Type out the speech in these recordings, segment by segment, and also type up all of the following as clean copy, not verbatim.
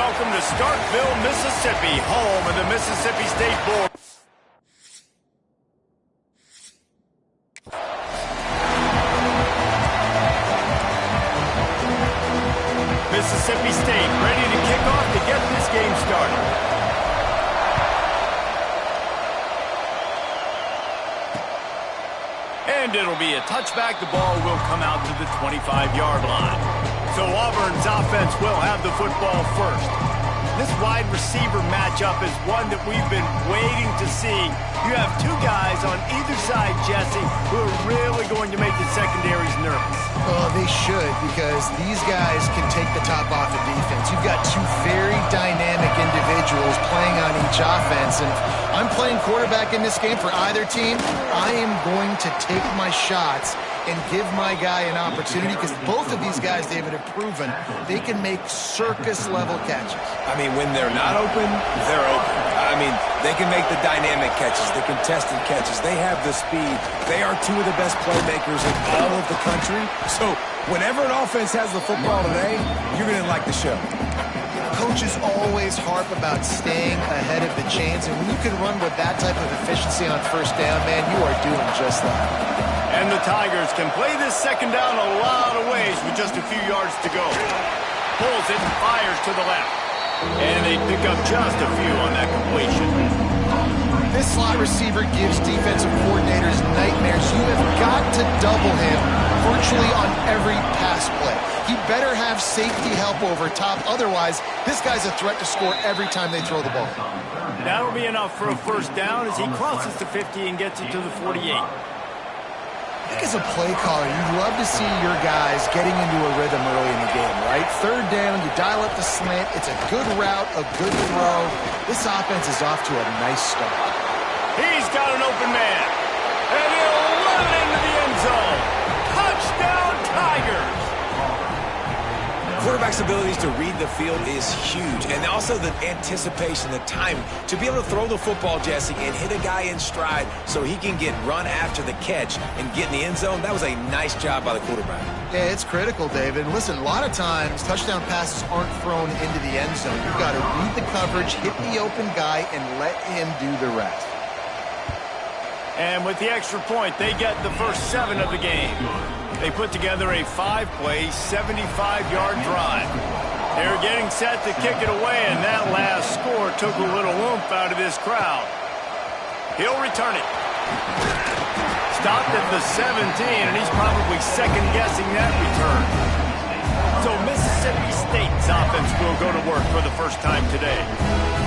welcome to Starkville, Mississippi, home of the Mississippi State Bulldogs. Mississippi State ready to kick off to get this game started. And it'll be a touchback. The ball will come out to the 25-yard line. So Auburn's offense will have the football first. This wide receiver matchup is one that we've been waiting to see. You have two guys on either side, Jesse, who are really going to make the secondaries nervous. Well, they should, because these guys can take the top off the defense. You've got two very dynamic individuals playing on each offense, and if I'm playing quarterback in this game for either team, I am going to take my shots and give my guy an opportunity, because both of these guys, David, have proven they can make circus-level catches. I mean, when they're not open, they're open. I mean, they can make the dynamic catches, the contested catches. They have the speed. They are two of the best playmakers in all of the country. So whenever an offense has the football today, you're going to like the show. Coaches always harp about staying ahead of the chains, and when you can run with that type of efficiency on first down, man, you are doing just that. And the Tigers can play this second down a lot of ways with just a few yards to go. Pulls it and fires to the left. And they pick up just a few on that completion. This slot receiver gives defensive coordinators nightmares. You have got to double him virtually on every pass play. He better have safety help over top. Otherwise, this guy's a threat to score every time they throw the ball. That'll be enough for a first down as he crosses the 50 and gets it to the 48. I think as a play caller, you'd love to see your guys getting into a rhythm early in the game, right? Third down, you dial up the slant. It's a good route, a good throw. This offense is off to a nice start. He's got an open man. And he'll run it into the end zone. Touchdown, Tigers! Quarterback's abilities to read the field is huge, and also the anticipation, the time to be able to throw the football, Jesse, and hit a guy in stride so he can get run after the catch and get in the end zone. That was a nice job by the quarterback. Yeah, it's critical, David. And listen, a lot of times touchdown passes aren't thrown into the end zone. You've got to read the coverage, hit the open guy, and let him do the rest. And with the extra point, they get the first 7 of the game. They put together a 5-play, 75-yard drive. They're getting set to kick it away, and that last score took a little oomph out of this crowd. He'll return it. Stopped at the 17, and he's probably second-guessing that return. So Mississippi State's offense will go to work for the first time today.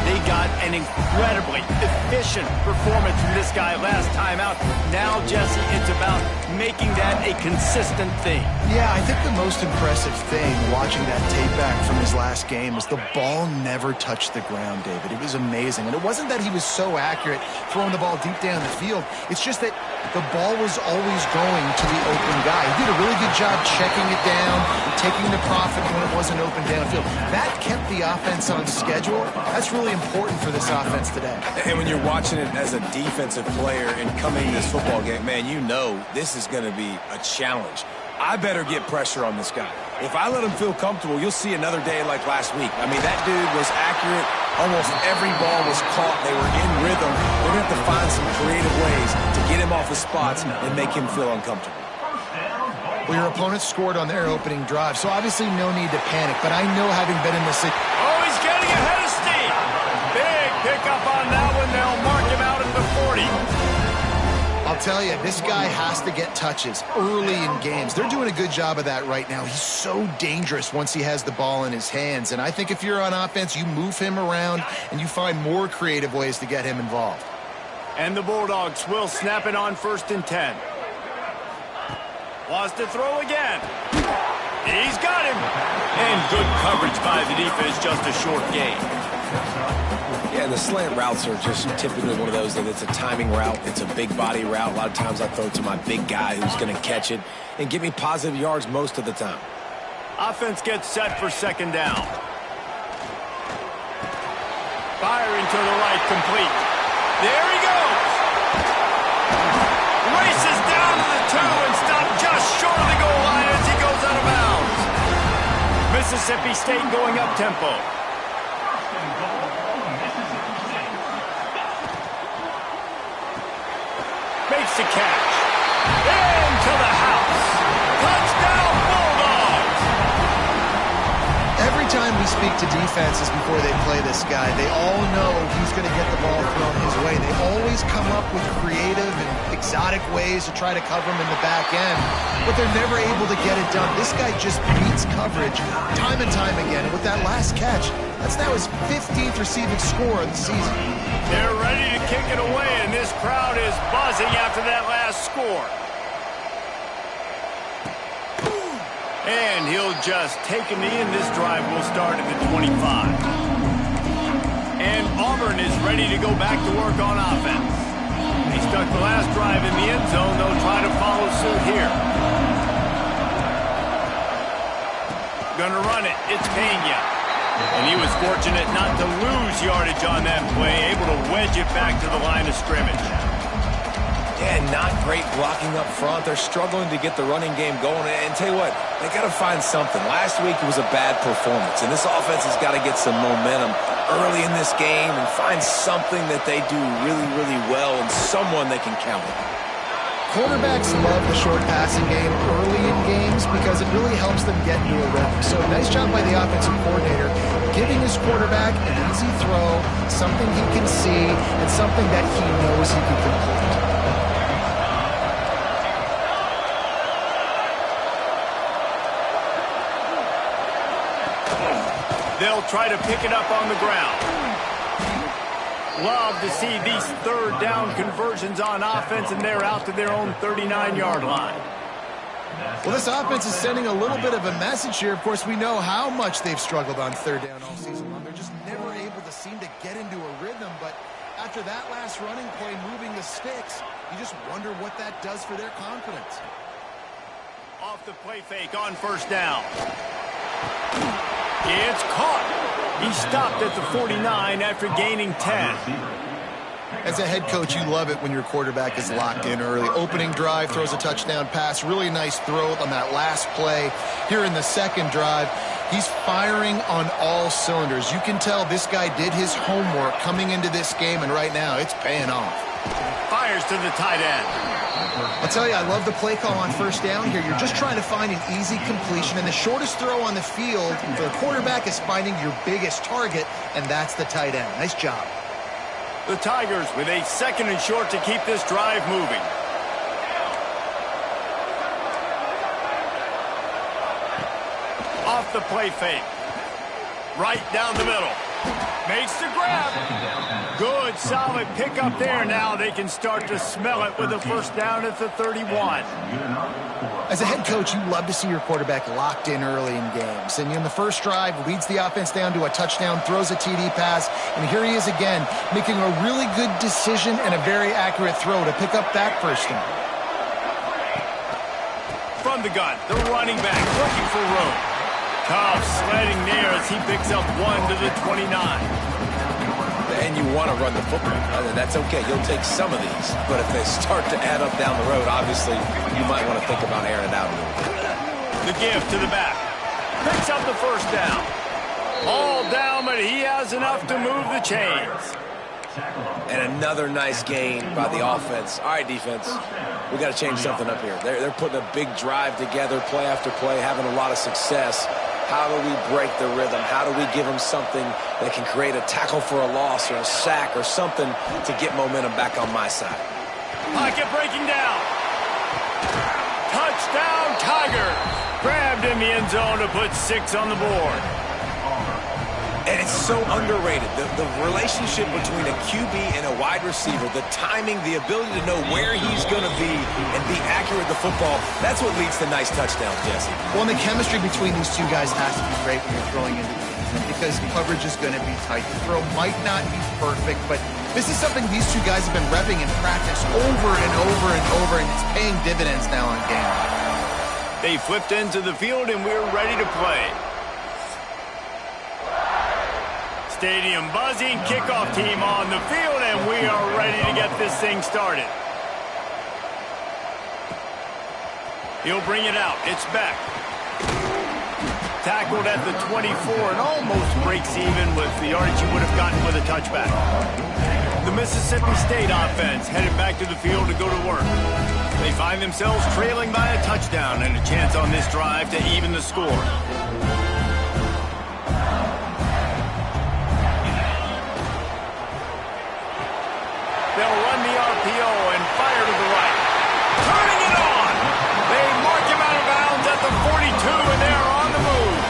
They got an incredibly efficient performance from this guy last time out. Now, Jesse, it's about making that a consistent thing. Yeah, I think the most impressive thing watching that tape back from his last game is the ball never touched the ground, David. It was amazing. And it wasn't that he was so accurate throwing the ball deep down the field. It's just that the ball was always going to the open guy. He did a really good job checking it down, taking the profit when it wasn't open downfield. That kept the offense on schedule. That's really important for this offense today. And when you're watching it as a defensive player and coming to this football game, man, you know this is going to be a challenge. I better get pressure on this guy. If I let him feel comfortable, you'll see another day like last week. I mean, that dude was accurate. Almost every ball was caught. They were in rhythm. They're going to have to find some creative ways to get him off his spots and make him feel uncomfortable. Well, your opponent scored on their opening drive, so obviously no need to panic. But I know, having been in this... Oh, he's getting ahead of steam. Big pickup on that one. They'll mark him out at the 40. I'll tell you, this guy has to get touches early in games. They're doing a good job of that right now. He's so dangerous once he has the ball in his hands. And I think if you're on offense, you move him around and you find more creative ways to get him involved. And the Bulldogs will snap it on 1st and 10. Wants to throw again. He's got him. And good coverage by the defense, just a short gain. Yeah, the slant routes are just typically one of those that it's a timing route. It's a big body route. A lot of times I throw it to my big guy who's going to catch it and give me positive yards most of the time. Offense gets set for 2nd down. Firing to the right, complete. There he goes. Races down to the 2 and stopped just short of the goal line as he goes out of bounds. Mississippi State going up tempo. makes the catch. Into the house. Touchdown, Bulldogs! Every time we speak to defenses before they play this guy, they all know he's going to get the ball thrown his way. They always come up with creative and exotic ways to try to cover him in the back end, but they're never able to get it done. This guy just beats coverage time and time again, and with that last catch, that's now his 15th receiving score of the season. They're ready to kick it away, and this crowd is buzzing after that last score. And he'll just take a knee, and this drive will start at the 25. And Auburn is ready to go back to work on offense. They stuck the last drive in the end zone. They'll try to follow suit here. Gonna run it. It's Pena. And he was fortunate not to lose yardage on that play, able to wedge it back to the line of scrimmage. Yeah, not great blocking up front. They're struggling to get the running game going. And tell you what, they got to find something. Last week it was a bad performance, and this offense has got to get some momentum early in this game and find something that they do really, really well and someone they can count on. Quarterbacks love the short passing game early in games because it really helps them get into a rhythm. So nice job by the offensive coordinator, giving his quarterback an easy throw, something he can see, and something that he knows he can complete. They'll try to pick it up on the ground. Love to see these third down conversions on offense, and they're out to their own 39-yard line. Well, this offense is sending a little bit of a message here. Of course, we know how much they've struggled on third down all season long. They're just never able to seem to get into a rhythm, but after that last running play moving the sticks, you just wonder what that does for their confidence. Off the play fake on first down. It's caught. He stopped at the 49 after gaining 10. As a head coach, you love it when your quarterback is locked in early. Opening drive, throws a touchdown pass. Really nice throw on that last play. Here in the second drive, he's firing on all cylinders. You can tell this guy did his homework coming into this game, and right now it's paying off. Fires to the tight end. I'll tell you, I love the play call on first down here. You're just trying to find an easy completion, and the shortest throw on the field for the quarterback is finding your biggest target, and that's the tight end. Nice job. The Tigers with a second and short to keep this drive moving. Off the play fake. Right down the middle. Makes the grab. Good, solid pickup there. Now they can start to smell it with a first down at the 31. As a head coach, you love to see your quarterback locked in early in games. And in the first drive, leads the offense down to a touchdown, throws a TD pass, and here he is again, making a really good decision and a very accurate throw to pick up that first down. From the gun, the running back looking for room. Tough sledding there as he picks up 1 to the 29. And you want to run the football. That's okay. You'll take some of these. But if they start to add up down the road, obviously, you might want to think about airing it out a little bit. The give to the back. Picks up the first down. All down, but he has enough to move the chains. And another nice gain by the offense. All right, defense, we got to change something up here. They're putting a big drive together, play after play, having a lot of success. How do we break the rhythm? How do we give them something that can create a tackle for a loss or a sack or something to get momentum back on my side? Pocket breaking down. Touchdown, Tigers. Grabbed in the end zone to put 6 on the board. And it's so underrated. The relationship between a QB and a wide receiver, the timing, the ability to know where he's going to be and be accurate with the football, that's what leads to nice touchdowns, Jesse. Well, and the chemistry between these two guys has to be great when you're throwing into the game because coverage is going to be tight. The throw might not be perfect, but this is something these two guys have been repping in practice over and over and over, and it's paying dividends now on game. They flipped into the field, and we're ready to play. Stadium buzzing, kickoff team on the field, and we are ready to get this thing started. He'll bring it out. It's back. Tackled at the 24 and almost breaks even with the yardage he would have gotten with a touchback. The Mississippi State offense headed back to the field to go to work. They find themselves trailing by a touchdown and a chance on this drive to even the score. They'll run the RPO and fire to the right. Turning it on! They mark him out of bounds at the 42, and they're on the move.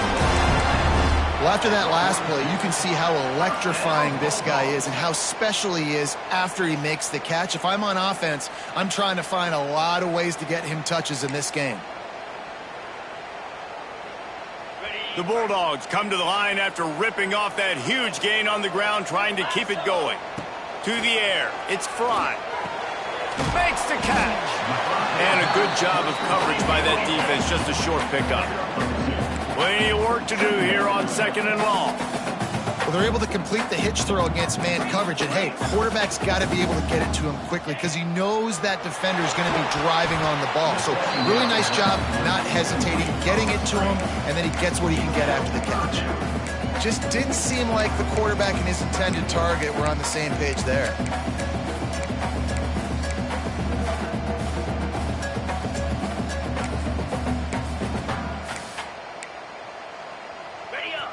Well, after that last play, you can see how electrifying this guy is and how special he is after he makes the catch. If I'm on offense, I'm trying to find a lot of ways to get him touches in this game. The Bulldogs come to the line after ripping off that huge gain on the ground, trying to keep it going. To the air, it's Fry. Makes the catch. And a good job of coverage by that defense, just a short pickup. Plenty of work to do here on 2nd and long. Well, they're able to complete the hitch throw against man coverage. And, hey, quarterback's got to be able to get it to him quickly because he knows that defender is going to be driving on the ball. So really nice job not hesitating, getting it to him, and then he gets what he can get after the catch. Just didn't seem like the quarterback and his intended target were on the same page there.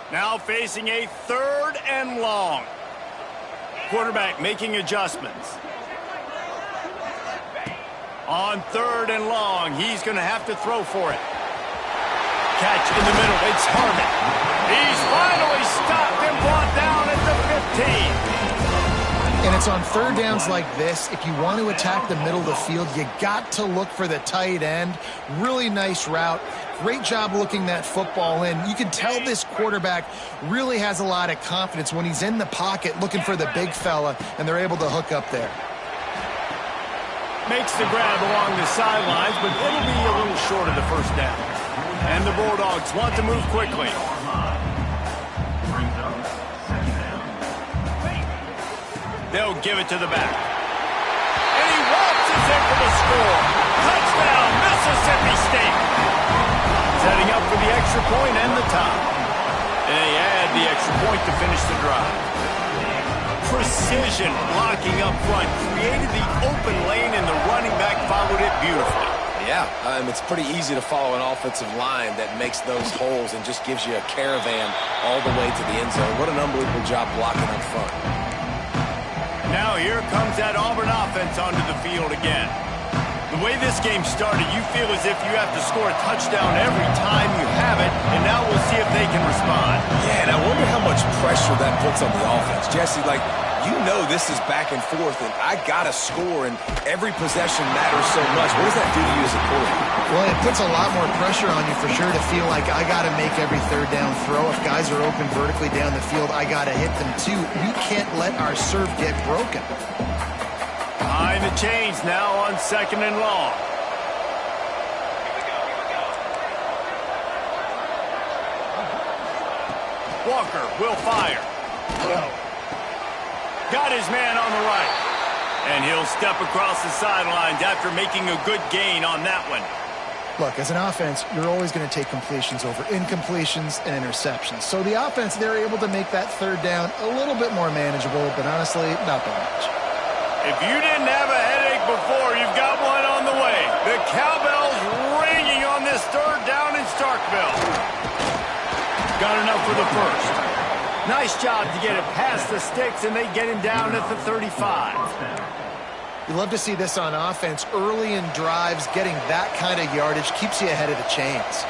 Now facing a 3rd and long. Quarterback making adjustments. On 3rd and long, he's going to have to throw for it. Catch in the middle, it's Harmon. He's finally stopped and brought down at the 15. And it's on 3rd downs like this, if you want to attack the middle of the field, you got to look for the tight end. Really nice route. Great job looking that football in. You can tell this quarterback really has a lot of confidence when he's in the pocket looking for the big fella, and they're able to hook up there. Makes the grab along the sidelines, but it'll be a little short of the 1st down. And the Bulldogs want to move quickly. They'll give it to the back. And he waltzes in for the score. Touchdown, Mississippi State. Setting up for the extra point and the tie. And they add the extra point to finish the drive. Precision blocking up front. Created the open lane and the running back followed it beautifully. Yeah, it's pretty easy to follow an offensive line that makes those holes and just gives you a caravan all the way to the end zone. What an unbelievable job blocking up front. Now here comes that Auburn offense onto the field again. The way this game started, you feel as if you have to score a touchdown every time you have it, and now we'll see if they can respond. Yeah, and I wonder how much pressure that puts on the offense. Jesse, you know this is back and forth, and I got to score, and every possession matters so much. What does that do to you as a quarterback? Well, it puts a lot more pressure on you for sure to feel like I got to make every 3rd down throw. If guys are open vertically down the field, I got to hit them too. We can't let our serve get broken. Behind the chains now on 2nd and long. Walker will fire. Got his man on the right. And he'll step across the sidelines after making a good gain on that one. Look, as an offense, you're always going to take completions over incompletions and interceptions. So the offense, they're able to make that 3rd down a little bit more manageable, but honestly, not that much. If you didn't have a headache before, you've got one on the way. The cowbell's ringing on this 3rd down in Starkville. Got enough for the 1st. Nice job to get it past the sticks, and they get him down at the 35. You love to see this on offense. Early in drives, getting that kind of yardage keeps you ahead of the chains.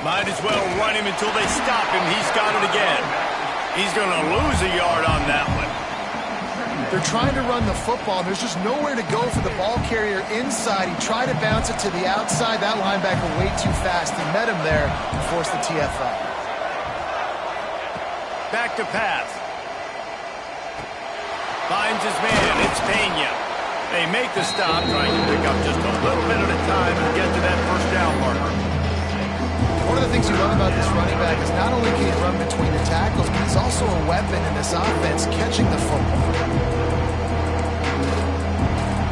Might as well run him until they stop him. He's got it again. He's going to lose a yard on that one. They're trying to run the football. There's just nowhere to go for the ball carrier inside. He tried to bounce it to the outside. That linebacker way too fast. He met him there and forced the TFL. Back to pass. Finds his man. It's Pena. They make the stop, trying to pick up just a little bit at a time and get to that 1st down marker. One of the things you love about this running back is not only can he run between the tackles, but he's also a weapon in this offense, catching the football.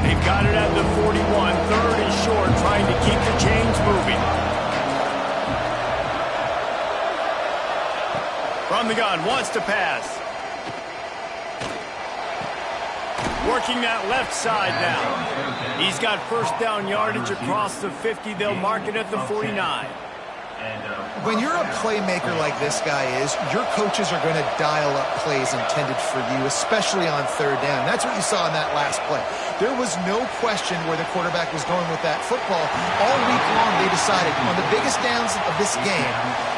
They've got it at the 41, third and short, trying to keep the chains moving. From the gun, wants to pass. Working that left side now. He's got first down yardage across the 50. They'll mark it at the 49. When you're a playmaker like this guy is, your coaches are going to dial up plays intended for you, especially on third down. That's what you saw in that last play. There was no question where the quarterback was going with that football. All week long, they decided, on the biggest downs of this game,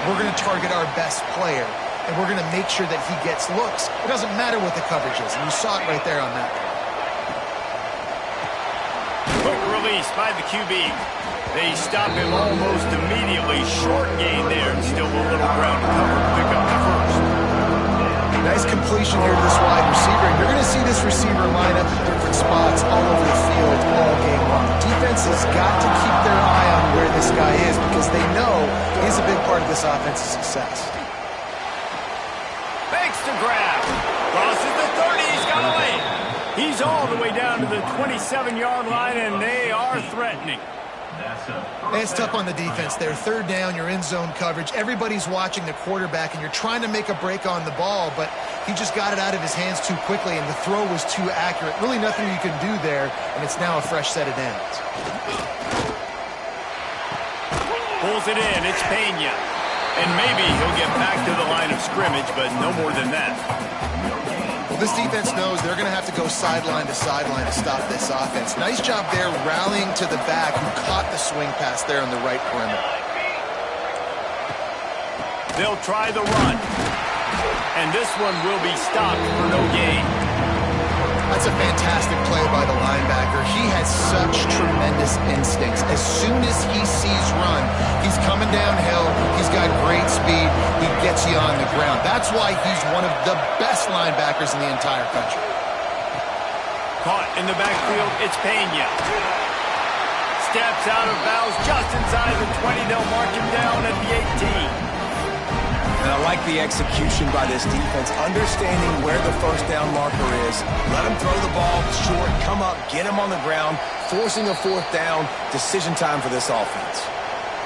we're going to target our best player, and we're going to make sure that he gets looks. It doesn't matter what the coverage is, and you saw it right there on that play. Quick release by the QB. They stop him almost immediately. Short gain there, and still a little ground to cover to pick up the first. Nice completion here to this wide receiver. And you're going to see this receiver line up in different spots all over the field all game long. Defense has got to keep their eye on where this guy is because they know he's a big part of this offense's success. Makes the grab. Crosses the 30. He's got a lane. He's all the way down to the 27-yard line, and they are threatening. It's tough on the defense there. Third down, you're in zone coverage. Everybody's watching the quarterback, and you're trying to make a break on the ball, but he just got it out of his hands too quickly, and the throw was too accurate. Really nothing you can do there, and it's now a fresh set of downs. Pulls it in. It's Pena. And maybe he'll get back to the line of scrimmage, but no more than that. Well, this defense knows they're going to have to go sideline to sideline to stop this offense. Nice job there rallying to the back who caught the swing pass there on the right perimeter. They'll try the run. And this one will be stopped for no gain. That's a fantastic play by the linebacker. He has such tremendous instincts. As soon as he sees run, he's coming downhill. He's got great speed. He gets you on the ground. That's why he's one of the best linebackers in the entire country. Caught in the backfield, it's Pena. Steps out of bounds just inside the 20. They'll mark him down at the 18. And I like the execution by this defense, understanding where the first down marker is. Let him throw the ball short, come up, get him on the ground, forcing a fourth down. Decision time for this offense.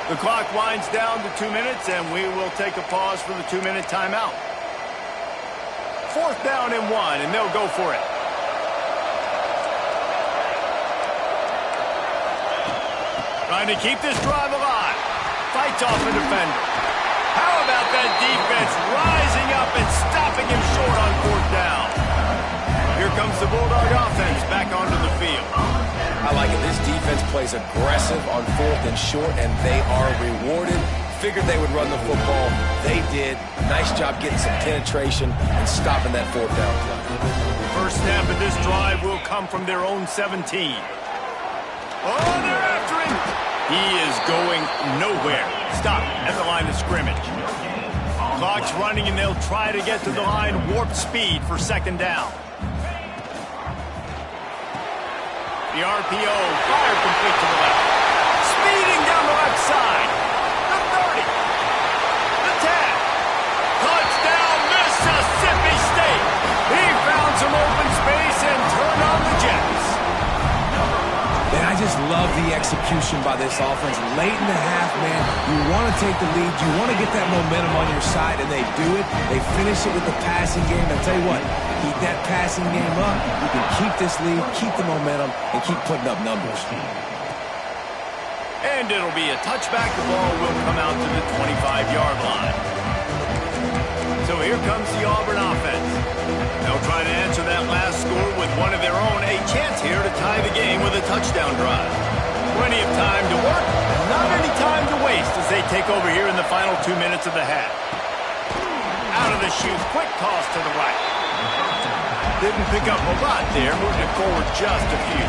The clock winds down to 2 minutes, and we will take a pause for the 2-minute timeout. Fourth down and 1, and they'll go for it. Trying to keep this drive alive. Fights off a defender. How about that defense rising up and stopping him short on fourth down? Here comes the Bulldog offense back onto the field. I like it. This defense plays aggressive on fourth and short, and they are rewarded. Figured they would run the football. They did. Nice job getting some penetration and stopping that fourth down play. First snap of this drive will come from their own 17. Oh, they're after him. He is going nowhere. Stop at the line of scrimmage. Clock's running, and they'll try to get to the line. Warp speed for second down. The RPO, fire complete to the left. Speeding down the left side. The 30. The 10. Touchdown, Mississippi State. He found some open space and turned on the Jets. And I just love the execution by this offense. Late in the half, man, you want to take the lead. You want to get that momentum on your side, and they do it. They finish it with the passing game. I tell you what, keep that passing game up. You can keep this lead, keep the momentum, and keep putting up numbers. And it'll be a touchback. The ball will come out to the 25-yard line. So here comes the Auburn offense. They'll try to answer that last score with one of their own. A chance here to tie the game with a touchdown drive. Plenty of time to work, not any time to waste as they take over here in the final 2 minutes of the half. Out of the chute, quick toss to the right. Didn't pick up a lot there, moving it forward just a few.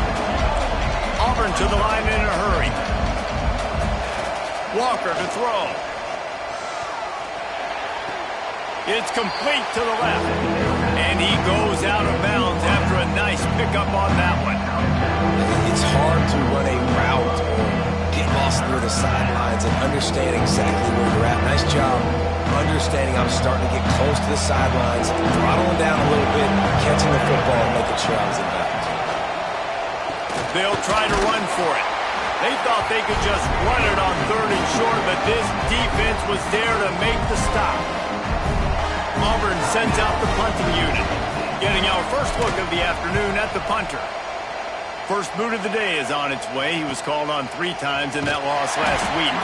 Auburn to the line in a hurry. Walker to throw. It's complete to the left. And he goes out of bounds after a nice pickup on that one. It's hard to run a route or get lost through the sidelines and understand exactly where you're at. Nice job understanding I'm starting to get close to the sidelines, throttling down a little bit, catching the football, and making sure I was in bounds. They'll try to run for it. They thought they could just run it on 3rd and short, but this defense was there to make the stop. Auburn sends out the punting unit, getting our first look of the afternoon at the punter. First boot of the day is on its way. He was called on 3 times in that loss last week.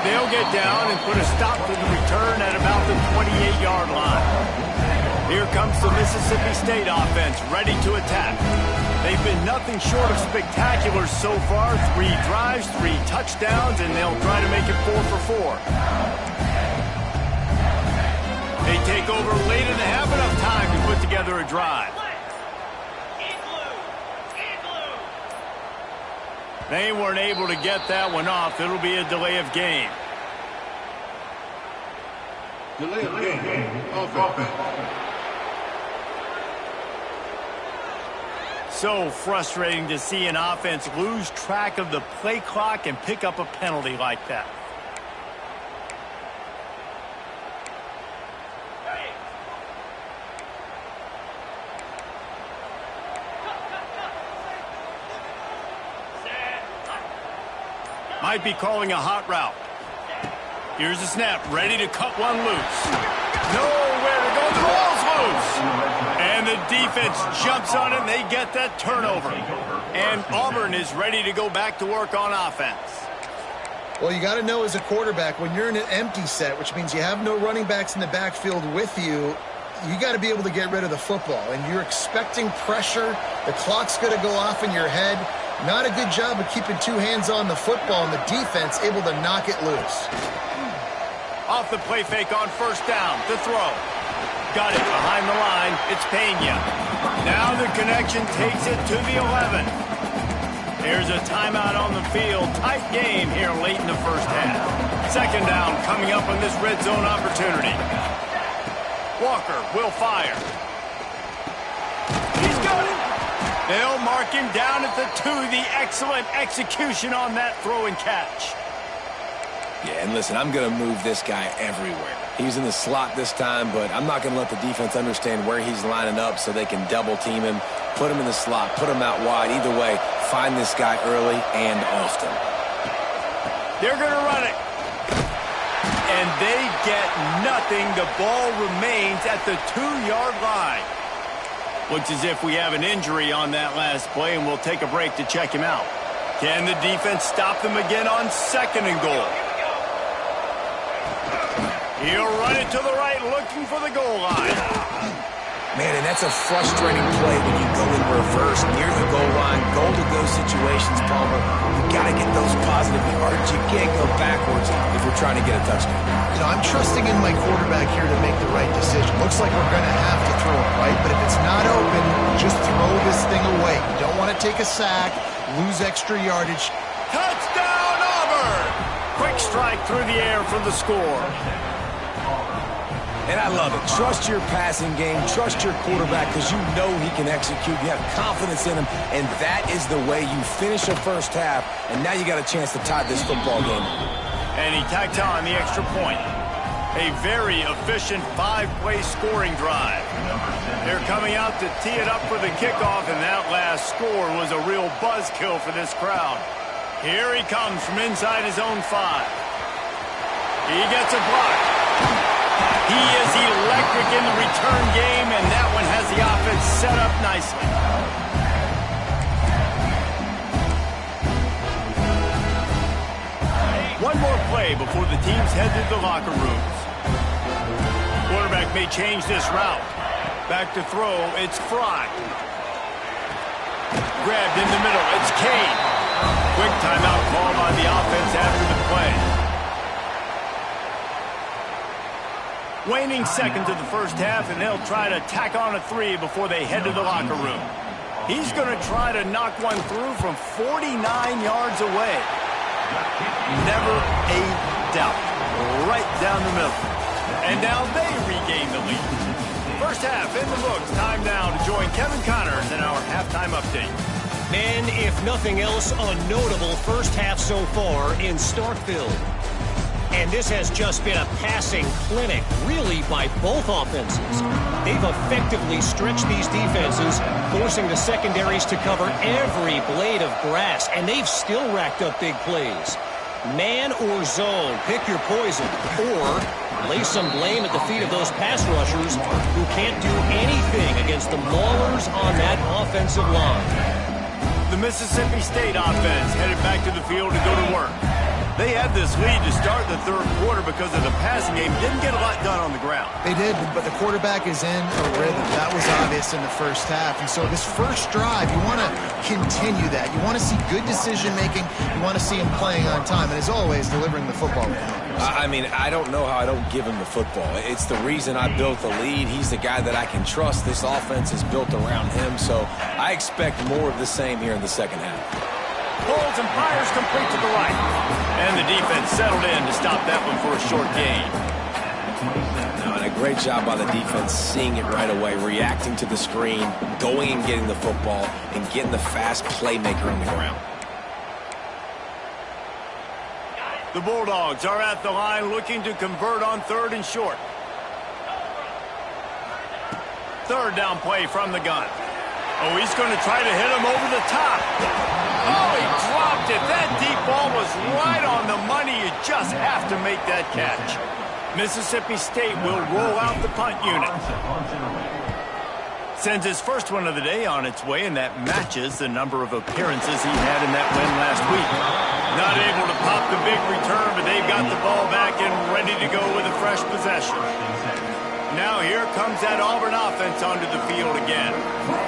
They'll get down and put a stop to the return at about the 28-yard line. Here comes the Mississippi State offense, ready to attack. They've been nothing short of spectacular so far. 3 drives, 3 touchdowns, and they'll try to make it 4 for 4. They take over late and have enough time to put together a drive. They weren't able to get that one off. It'll be a delay of game. Delay of game. Offense. So frustrating to see an offense lose track of the play clock and pick up a penalty like that. Might be calling a hot route. Here's the snap, ready to cut one loose. Nowhere to go, the ball's loose. And the defense jumps on it, and they get that turnover. And Auburn is ready to go back to work on offense. Well, you got to know as a quarterback, when you're in an empty set, which means you have no running backs in the backfield with you, you got to be able to get rid of the football. And you're expecting pressure. The clock's going to go off in your head. Not a good job of keeping 2 hands on the football, and the defense able to knock it loose. Off the play fake on first down. The throw. Got it behind the line. It's Pena. Now the connection takes it to the 11. Here's a timeout on the field. Tight game here late in the first half. Second down coming up on this red zone opportunity. Walker will fire. He's got it. They'll mark him down at the 2. The excellent execution on that throw and catch. Yeah, and listen, I'm going to move this guy everywhere. He's in the slot this time, but I'm not going to let the defense understand where he's lining up so they can double team him, put him in the slot, put him out wide. Either way, find this guy early and often. They're going to run it. And they get nothing. The ball remains at the 2-yard line. Looks as if we have an injury on that last play, and we'll take a break to check him out. Can the defense stop them again on 2nd and goal? He'll run it to the right, looking for the goal line. Man, and that's a frustrating play when you go in reverse near the goal line. Goal-to-go situations, Palmer. You got to get those positive yards. You can't go backwards if you're trying to get a touchdown. You know, I'm trusting in my quarterback here to make the right decision. Looks like we're going to have to throw it right, but if it's not open, just throw this thing away. You don't want to take a sack, lose extra yardage. Touchdown, Auburn! Quick strike through the air for the score. And I love it. Trust your passing game. Trust your quarterback because you know he can execute. You have confidence in him, and that is the way you finish a first half, and now you got a chance to tie this football game. And he tacked on the extra point. A very efficient 5-play scoring drive. They're coming out to tee it up for the kickoff, and that last score was a real buzzkill for this crowd. Here he comes from inside his own 5. He gets a block. He is electric in the return game, and that one has the offense set up nicely. One more play before the teams head to the locker rooms. Quarterback may change this route. Back to throw, it's Fry. Grabbed in the middle, it's Kane. Quick timeout called on the offense after the play. Waning seconds of the first half, and they'll try to tack on a 3 before they head to the locker room. He's going to try to knock one through from 49 yards away. Never a doubt. Right down the middle. And now they regain the lead. First half in the books. Time now to join Kevin Connors in our halftime update. And if nothing else, a notable first half so far in Starkville. And this has just been a passing clinic, really, by both offenses. They've effectively stretched these defenses, forcing the secondaries to cover every blade of grass, and they've still racked up big plays. Man or zone, pick your poison, or lay some blame at the feet of those pass rushers who can't do anything against the maulers on that offensive line. The Mississippi State offense headed back to the field to go to work. They had this lead to start the third quarter because of the passing game. Didn't get a lot done on the ground. They did, but the quarterback is in a rhythm. That was obvious in the first half. And so this first drive, you want to continue that. You want to see good decision-making. You want to see him playing on time. And as always, delivering the football. I mean, I don't know how I don't give him the football. It's the reason I built the lead. He's the guy that I can trust. This offense is built around him. So I expect more of the same here in the second half. Pulls and fires complete to the right. And the defense settled in to stop that one for a short gain. And a great job by the defense seeing it right away, reacting to the screen, going and getting the football, and getting the fast playmaker on the ground. The Bulldogs are at the line looking to convert on third and short. Third down play from the gun. Oh, he's going to try to hit him over the top. Oh, he dropped it. That deep ball was right on the money. You just have to make that catch. Mississippi State will roll out the punt unit. Sends his first one of the day on its way, and that matches the number of appearances he had in that win last week. Not able to pop the big return, but they've got the ball back and ready to go with a fresh possession. Now here comes that Auburn offense onto the field again.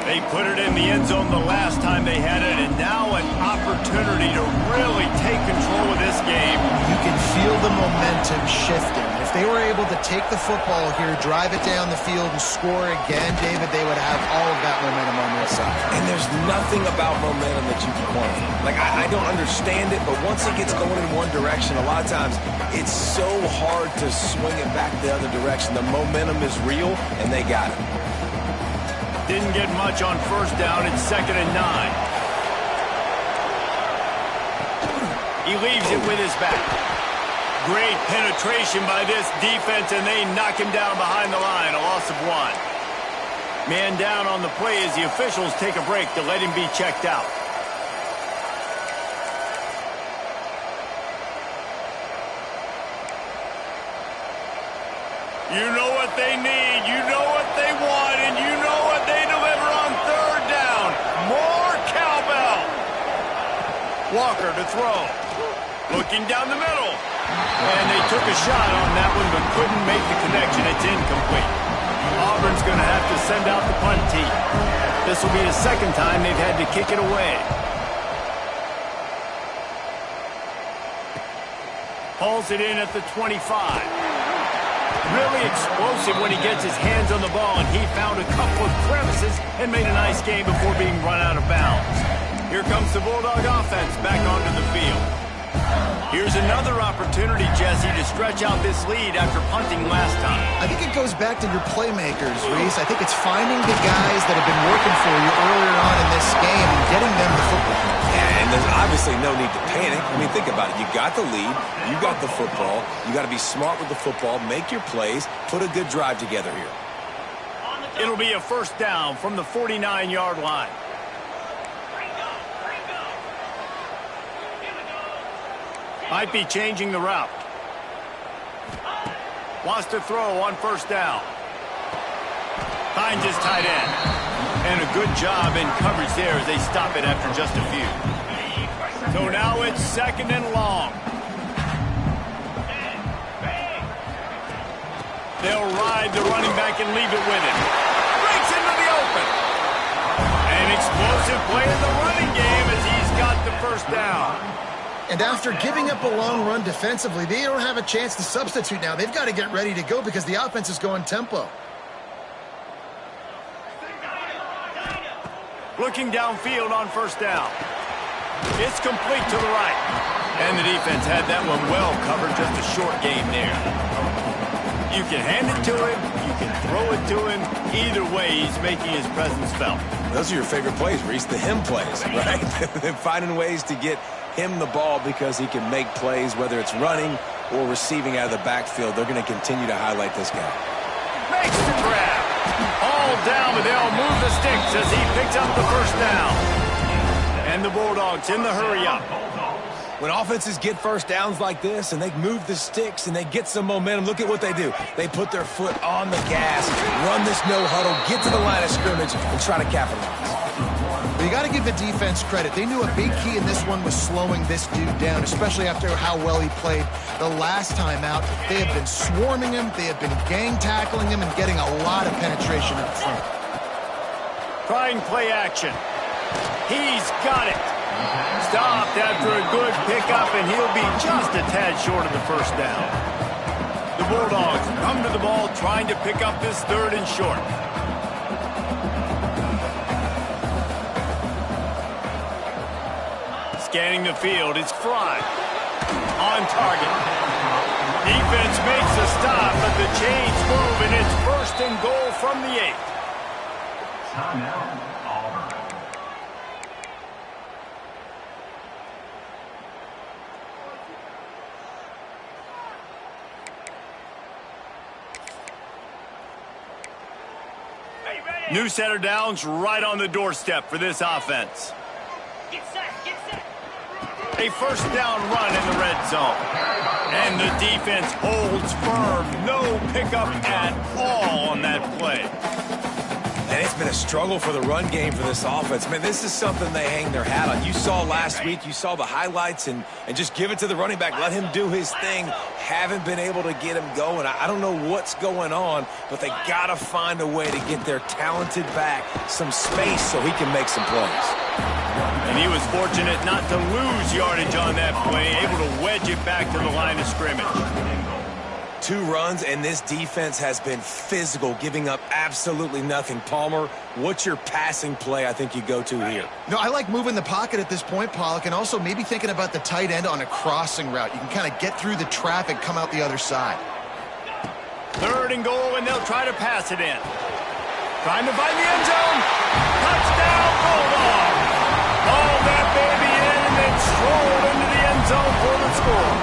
They put it in the end zone the last time they had it, and now an opportunity to really take control of this game. You can feel the momentum shifting. If they were able to take the football here, drive it down the field, and score again, David, they would have all of that momentum on their side. And there's nothing about momentum that you can quantify. Like, I don't understand it, but once it gets going in one direction, a lot of times it's so hard to swing it back the other direction. The momentum is real, and they got it. Didn't get much on first down. It's 2nd and 9. He leaves it with his back. Great penetration by this defense, and they knock him down behind the line. A loss of 1. Man down on the play as the officials take a break to let him be checked out. You know what they need, you know what they want, and you know what they deliver on third down. More cowbell. Walker to throw. Looking down the middle. And they took a shot on that one but couldn't make the connection. It's incomplete. Auburn's going to have to send out the punt team. This will be the second time they've had to kick it away. Hauls it in at the 25. Really explosive when he gets his hands on the ball, and he found a couple of crevices and made a nice game before being run out of bounds. Here comes the Bulldog offense back onto the field. Here's another opportunity, Jesse, to stretch out this lead after punting last time. I think it goes back to your playmakers, Reese. I think it's finding the guys that have been working for you earlier on in this game and getting them the football. And there's obviously no need to panic. I mean, think about it. You got the lead. You got the football. You got to be smart with the football. Make your plays. Put a good drive together here. It'll be a first down from the 49-yard line. Might be changing the route. Wants to throw on first down. Finds his tight end. And a good job in coverage there as they stop it after just a few. So now it's 2nd and long. They'll ride the running back and leave it with him. Breaks into the open. An explosive play in the running game as he's got the first down. And after giving up a long run defensively, they don't have a chance to substitute now. They've got to get ready to go because the offense is going tempo. Looking downfield on first down. It's complete to the right. And the defense had that one well covered. Just a short game there. You can hand it to him. You can throw it to him. Either way, he's making his presence felt. Those are your favorite plays, Reese, the him plays, right? Finding ways to get him the ball because he can make plays, whether it's running or receiving out of the backfield, they're going to continue to highlight this guy. Makes the grab. All down, but they'll move the sticks as he picks up the first down. And the Bulldogs in the hurry-up. When offenses get first downs like this and they move the sticks and they get some momentum, look at what they do. They put their foot on the gas, run this no-huddle, get to the line of scrimmage, and try to capitalize. But you got to give the defense credit. They knew a big key in this one was slowing this dude down, especially after how well he played the last time out. They have been swarming him, they have been gang tackling him, and getting a lot of penetration up front. Trying play action. He's got it. Stopped after a good pickup, and he'll be just a tad short of the first down. The Bulldogs come to the ball trying to pick up this third and short. Scanning the field, it's Fry. On target. Defense makes a stop, but the chains move, and it's first and goal from the 8. Timeout, Auburn. New set of downs right on the doorstep for this offense. Get set, get set. A first down run in the red zone. And the defense holds firm. No pickup at all on that play. And it's been a struggle for the run game for this offense. Man, this is something they hang their hat on. You saw last week, you saw the highlights, and just give it to the running back. Let him do his thing. Haven't been able to get him going. I don't know what's going on, but they got to find a way to get their talented back some space so he can make some plays. And he was fortunate not to lose yardage on that play, able to wedge it back to the line of scrimmage. 2 runs, and this defense has been physical, giving up absolutely nothing. Palmer, what's your passing play I think you go to here? No, I like moving the pocket at this point, Pollock, and also maybe thinking about the tight end on a crossing route. You can kind of get through the traffic, come out the other side. Third and goal, and they'll try to pass it in. Trying to find the end zone. Touchdown, Bulldog. Ball that baby in and then strolled into the end zone for the score.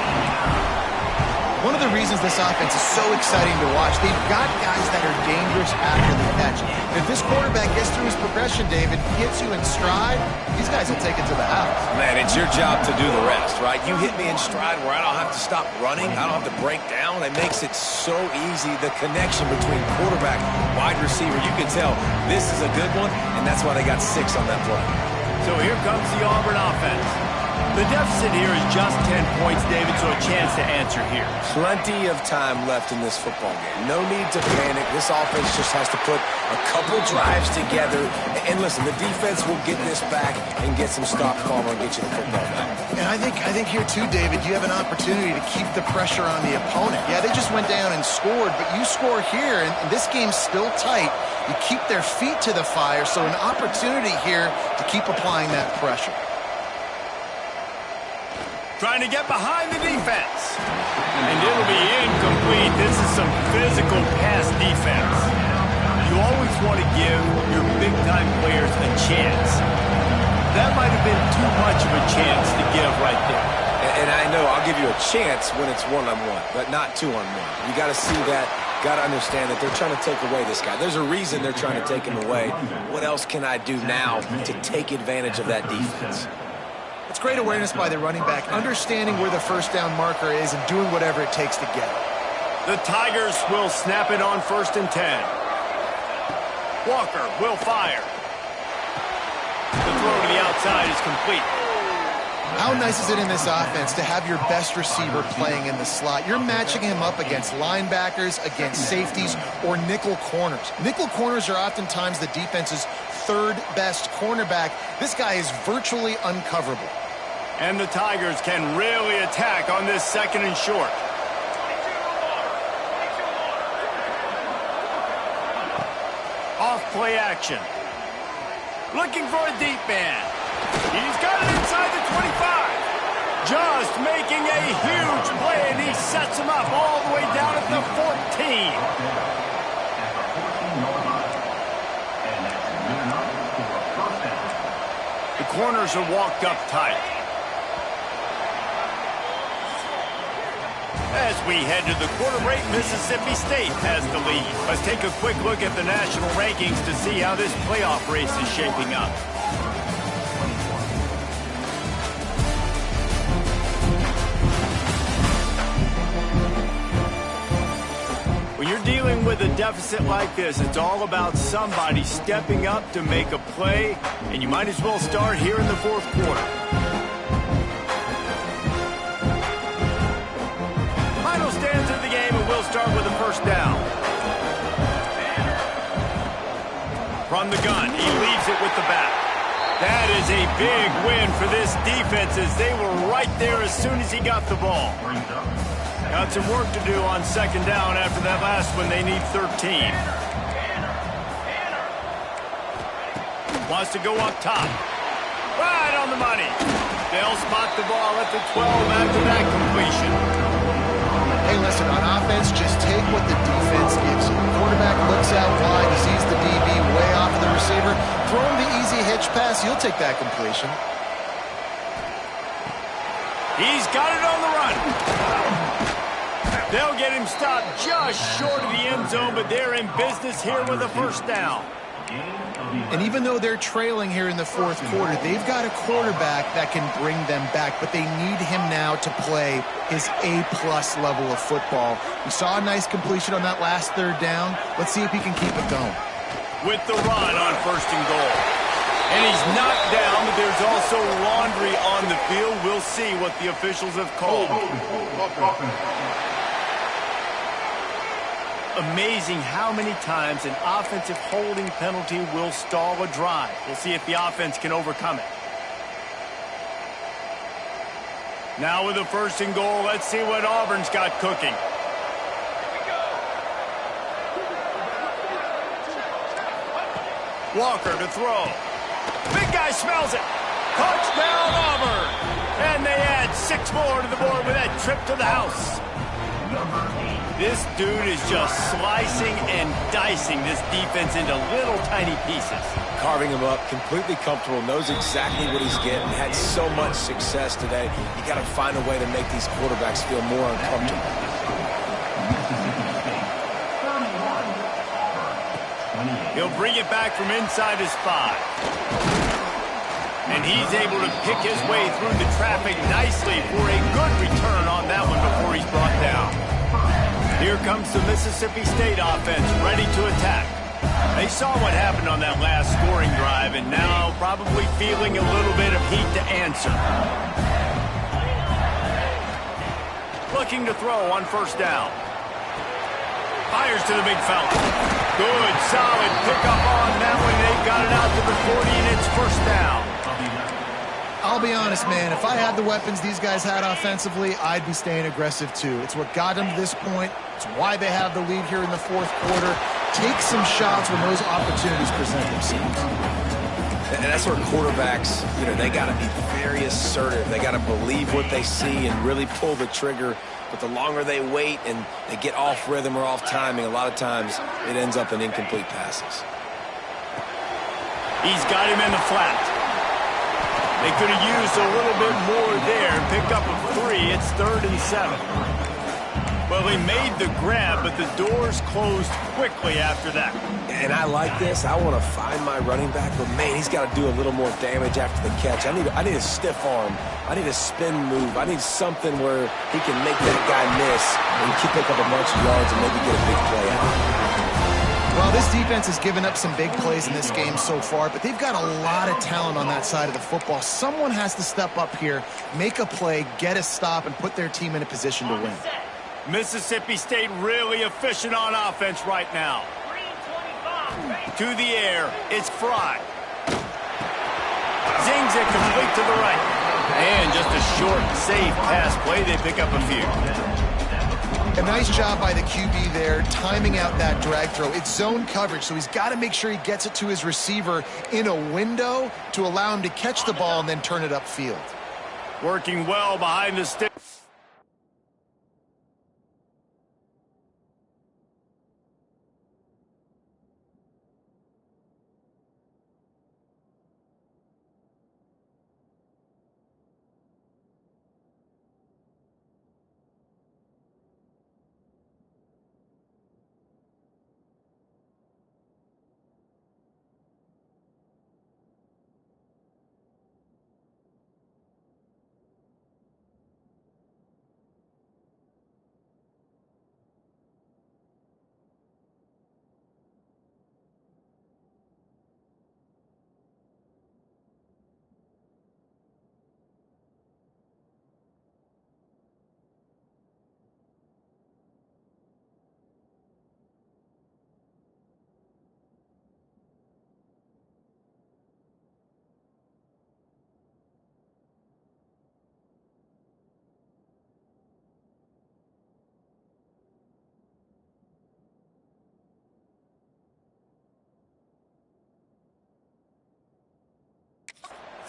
One of the reasons this offense is so exciting to watch, they've got guys that are dangerous after the catch. If this quarterback gets through his progression, David, hits you in stride, these guys will take it to the house. Man, it's your job to do the rest, right? You hit me in stride where I don't have to stop running. I don't have to break down. It makes it so easy. The connection between quarterback, wide receiver, you can tell this is a good one, and that's why they got 6 on that play. So here comes the Auburn offense. The deficit here is just 10 points, David, so a chance to answer here. Plenty of time left in this football game. No need to panic. This offense just has to put a couple drives together. And listen, the defense will get this back and get some stops, Palmer, and get you the football back. And I think here, too, David, you have an opportunity to keep the pressure on the opponent. Yeah, they just went down and scored, but you score here, and this game's still tight. You keep their feet to the fire, so an opportunity here to keep applying that pressure. Trying to get behind the defense. And it'll be incomplete. This is some physical pass defense. You always want to give your big-time players a chance. That might have been too much of a chance to give right there. And I know I'll give you a chance when it's one-on-one, but not two-on-one. You got to see that, got to understand that they're trying to take away this guy. There's a reason they're trying to take him away. What else can I do now to take advantage of that defense? It's great awareness by the running back, understanding where the first down marker is and doing whatever it takes to get it. The Tigers will snap it on 1st and 10. Walker will fire. The throw to the outside is complete. How nice is it in this offense to have your best receiver playing in the slot? You're matching him up against linebackers, against safeties, or nickel corners. Nickel corners are oftentimes the defense's 3rd best cornerback. This guy is virtually uncoverable. And the Tigers can really attack on this 2nd and short. Off play action. Looking for a deep man. He's got it inside the 25. Just making a huge play, and he sets him up all the way down at the 14. The corners are walked up tight. As we head to the quarter break, Mississippi State has the lead. Let's take a quick look at the national rankings to see how this playoff race is shaping up. When you're dealing with a deficit like this, it's all about somebody stepping up to make a play, and you might as well start here in the fourth quarter. Final stands of the game, and we'll start with a first down. From the gun, he leaves it with the back. That is a big win for this defense as they were right there as soon as he got the ball. Got some work to do on second down after that last one. They need 13. Wants to go up top. Right on the money. They'll spot the ball at the 12 after that completion. Hey, listen, on offense, just take what the defense gives you. The quarterback looks out wide, he sees the DB way off of the receiver. Throw him the easy hitch pass, you'll take that completion. He's got it on the run. They'll get him stopped just short of the end zone, but they're in business here with a first down. And even though they're trailing here in the fourth quarter, they've got a quarterback that can bring them back, but they need him now to play his A-plus level of football. We saw a nice completion on that last third down. Let's see if he can keep it going. With the run on first and goal. And he's knocked down, but there's also laundry on the field. We'll see what the officials have called. Amazing how many times an offensive holding penalty will stall a drive. We'll see if the offense can overcome it. Now with a first and goal, let's see what Auburn's got cooking. Walker to throw. Big guy smells it. Touchdown Auburn. And they add 6 more to the board with that trip to the house. This dude is just slicing and dicing this defense into little tiny pieces. Carving him up, completely comfortable, knows exactly what he's getting, had so much success today. You got to find a way to make these quarterbacks feel more uncomfortable. He'll bring it back from inside his 5. And he's able to pick his way through the traffic nicely for a good return on that one before he's brought down. Here comes the Mississippi State offense, ready to attack. They saw what happened on that last scoring drive, and now probably feeling a little bit of heat to answer. Looking to throw on first down. Fires to the big fella. Good, solid pickup on that one. They've got it out to the 40, and it's first down. I'll be honest, man, if I had the weapons these guys had offensively, I'd be staying aggressive too. It's what got them to this point. It's why they have the lead here in the fourth quarter. Take some shots when those opportunities present themselves. And that's where quarterbacks, they got to be very assertive. They got to believe what they see and really pull the trigger. But the longer they wait and they get off rhythm or off timing, a lot of times it ends up in incomplete passes. He's got him in the flat. They could have used a little bit more there and picked up a 3. It's 3rd and 7. Well, he made the grab, but the doors closed quickly after that. And I like this. I want to find my running back, but, man, he's got to do a little more damage after the catch. I need a stiff arm. I need a spin move. I need something where he can make that guy miss and pick up a bunch of yards and maybe get a big play out. Well, this defense has given up some big plays in this game so far, but they've got a lot of talent on that side of the football. Someone has to step up here, make a play, get a stop, and put their team in a position to win. Mississippi State really efficient on offense right now. To the air, it's Fry. Zings it complete to the right. And just a short, safe pass play. They pick up a few. A nice job by the QB there, timing out that drag throw. It's zone coverage, so he's got to make sure he gets it to his receiver in a window to allow him to catch the ball and then turn it upfield. Working well behind the stick.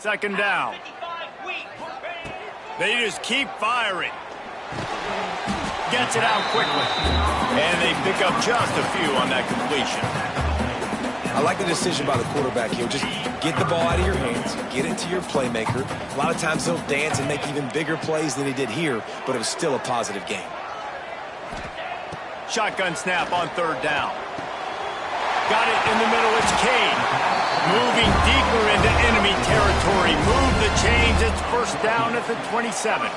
second down. They just keep firing. Gets it out quickly. And they pick up just a few on that completion. I like the decision by the quarterback here. Just get the ball out of your hands, get it to your playmaker. A lot of times he'll dance and make even bigger plays than he did here, but it was still a positive game. Shotgun snap on third down. Got it in the middle. It's Cade. Moving deeper into enemy territory. Move the chains. It's first down at the 27.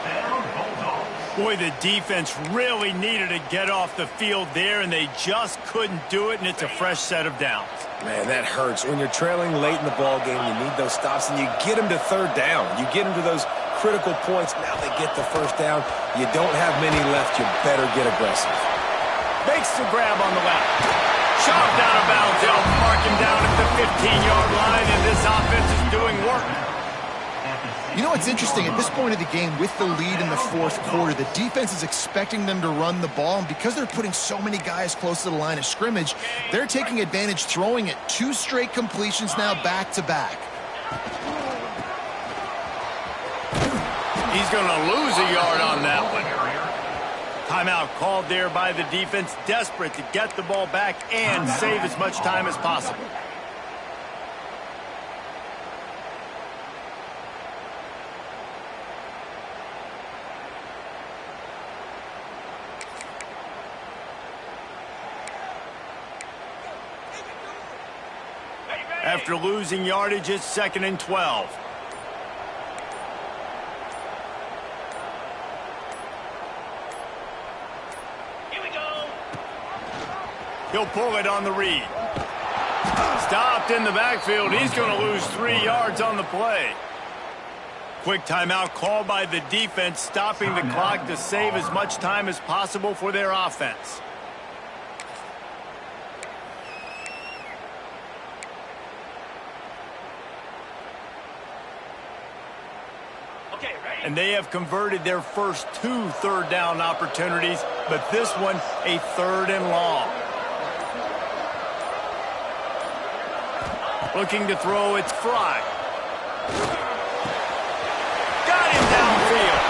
Boy, the defense really needed to get off the field there, and they just couldn't do it, and it's a fresh set of downs. Man, that hurts. When you're trailing late in the ball game, you need those stops, and you get them to third down. You get them to those critical points. Now they get the first down. You don't have many left. You better get aggressive. Makes the grab on the left. Shoved out of bounds. They'll mark him down at the 15-yard line, and this offense is doing work. You know what's interesting? At this point of the game, with the lead in the fourth quarter, the defense is expecting them to run the ball, and because they're putting so many guys close to the line of scrimmage, they're taking advantage, throwing it. 2 straight completions now back-to-back. He's going to lose a yard on that one. Timeout called there by the defense, desperate to get the ball back and save as much time as possible. After losing yardage, it's 2nd and 12. Here we go. He'll pull it on the read. Stopped in the backfield. He's going to lose 3 yards on the play. Quick timeout called by the defense, stopping the clock to save as much time as possible for their offense. And they have converted their first 2 third down opportunities, but this one a 3rd and long. Looking to throw, it's Fry. Got him downfield.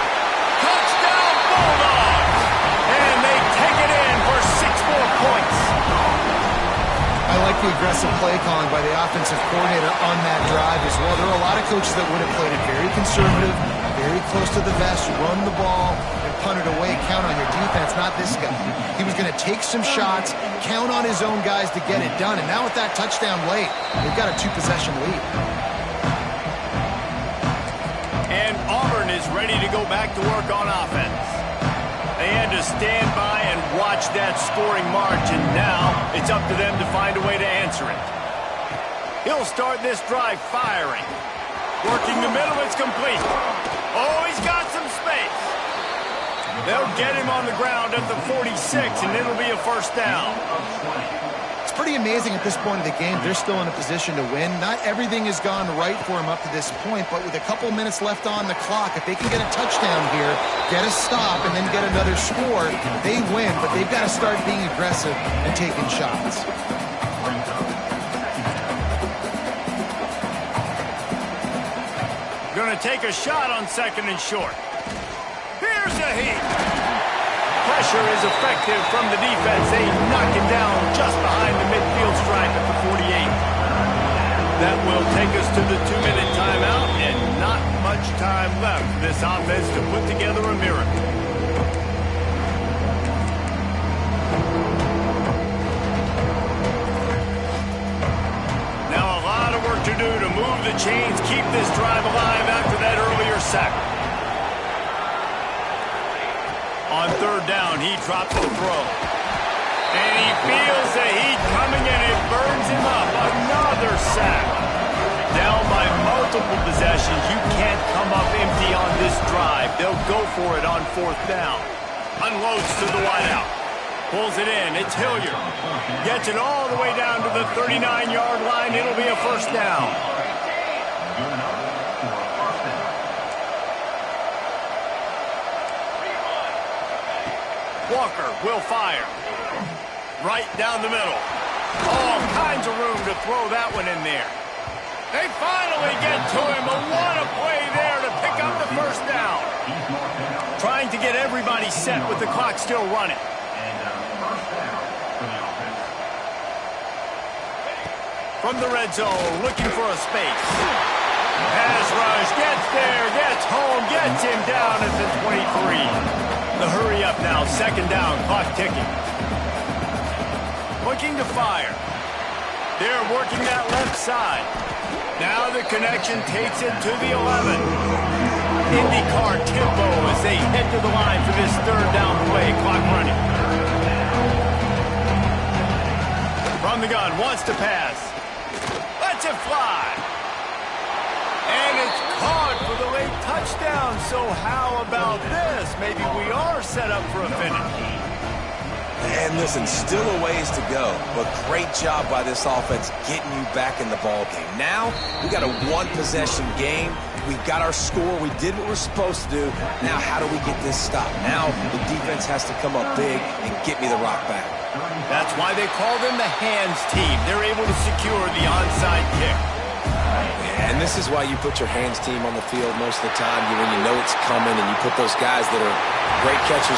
Touchdown Bulldogs! And they take it in for 6 more points. I like the aggressive play calling by the offensive coordinator on that drive as well. There are a lot of coaches that would have played it very conservative, very close to the vest, run the ball, and punt it away, count on your defense, not this guy. He was going to take some shots, count on his own guys to get it done, and now with that touchdown late, they've got a 2-possession lead. And Auburn is ready to go back to work on offense. They had to stand by and watch that scoring march, and now it's up to them to find a way to answer it. He'll start this drive firing. Working the middle, it's complete. Oh, he's got some space. They'll get him on the ground at the 46, and it'll be a first down. It's pretty amazing at this point of the game. They're still in a position to win. Not everything has gone right for them up to this point, but with a couple minutes left on the clock, if they can get a touchdown here, get a stop, and then get another score, they win, but they've got to start being aggressive and taking shots. Going to take a shot on 2nd and short. Here's the heat. Pressure is effective from the defense. They knock it down just behind the midfield stripe at the 48. That will take us to the 2-minute timeout, and not much time left for this offense to put together a miracle. Now a lot of work to do to move the chains, keep this drive alive after that earlier sack. On 3rd down, he drops the throw. And he feels the heat coming, and it burns him up. Another sack. Down by multiple possessions. You can't come up empty on this drive. They'll go for it on 4th down. Unloads to the wideout. Pulls it in. It's Hilliard. Gets it all the way down to the 39-yard line. It'll be a first down. Walker will fire. Right down the middle. All kinds of room to throw that one in there. They finally get to him, but what a play there to pick up the first down. Trying to get everybody set with the clock still running. From the red zone, looking for a space. Pass rush, gets there, gets home, gets him down at the 23. The hurry up now, second down, clock ticking. Looking to fire. They're working that left side. Now the connection takes it to the 11. IndyCar tempo as they head to the line for this third down play. Clock running. From the gun, wants to pass. Lets it fly. And it's caught for the late touchdown. So how about this? Maybe we are set up for a finish. And listen, still a ways to go, but great job by this offense getting you back in the ball game. Now, we got a one-possession game. We got our score. We did what we're supposed to do. Now, how do we get this stopped? Now, the defense has to come up big and get me the rock back. That's why they call them the hands team. They're able to secure the onside kick. And this is why you put your hands team on the field most of the time when you know it's coming, and you put those guys that are great catchers